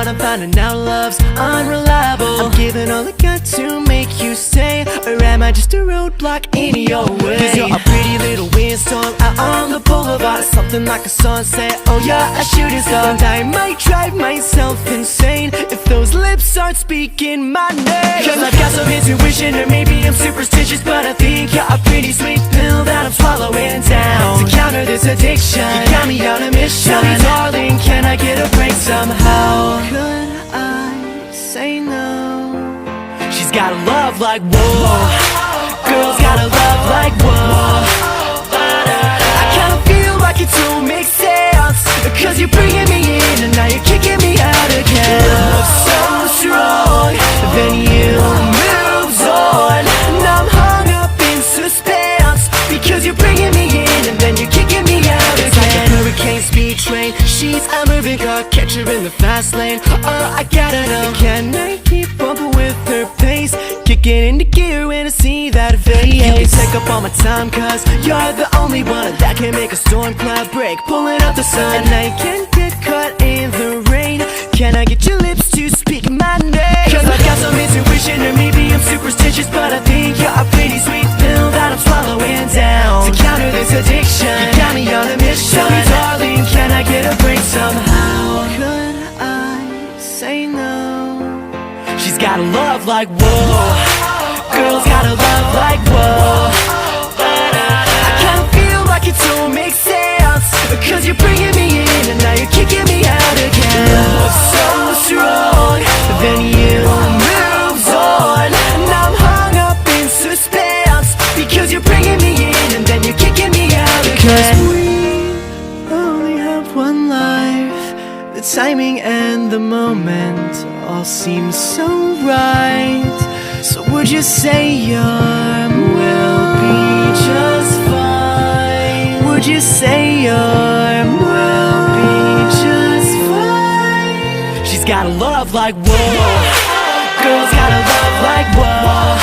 but I'm finding out love's unreliable. I'm giving all I got to make you stay, or am I just a roadblock in your way? Cause you're a pretty little windstorm out on the boulevard, something like a sunset, oh yeah, a shooting star. And I might drive myself insane if those lips aren't speaking my name. Cause I've got some intuition, or maybe I'm superstitious, but I think you're a pretty sweet pill that I'm swallowing down. To counter this addiction, you got me on a mission. Tell me darling, can I get a break somehow? Could I say no? She's got a love like whoa, girls got a love like whoa. I kinda feel like it don't make sense, cause you're bringing me in and now you're kicking me out again. Love so strong, then you moves on, and I'm hung up in suspense, because you're bringing me in and then you're kicking me out again. It's like a hurricane speed train, she's a moving car, catch her in the fast lane. Oh, I gotta know, can I keep up with her pace? Kicking into gear when I see that face. You can take up all my time, cause you're the only one that can make a storm cloud break, pulling up the sun. And I can't get caught in the rain, can I get your lips to speak my name? Cause I've got some intuition, or maybe I'm superstitious, but I think you're a pretty sweet pill that I'm swallowing down. To counter this addiction, you got me on a mission. Tell me darling, can I get a break somehow? Could I say no? She's got a love like whoa, girls got a love like whoa. I kinda feel like it don't make sense, cause you're bringing me in and now you're kicking me out again. Love so strong, then you moves on, and I'm hung up in suspense, because you're bringing me in and then you're kicking me out again. Cause we only have one life, the timing and the moment all seem so right. So would you say your will be just fine? Would you say your will be just fine? She's got a love like whoa, girls got a love like whoa.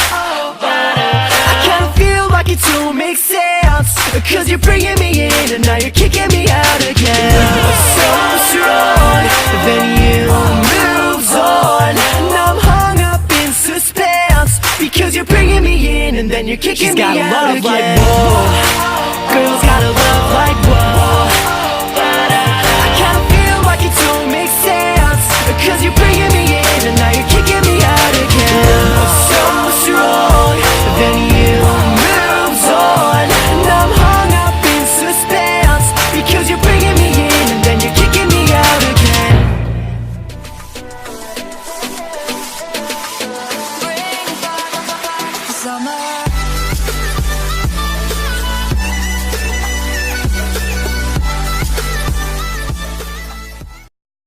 I kinda feel like it don't make sense, cause you're bringing me in and now you're kicking me out again. Love so strong, then you moves on, and I'm hung up in suspense, because you're bringing me in and then you're kicking me out again. She's got a love like whoa, girls got a love like whoa. I kinda feel like it don't make sense, cause you're bringing me in and now you're kicking me out again. Love so strong, then you moves on, and I'm hung up in suspense, because you're bringing me in and then you're kicking me out again. Summer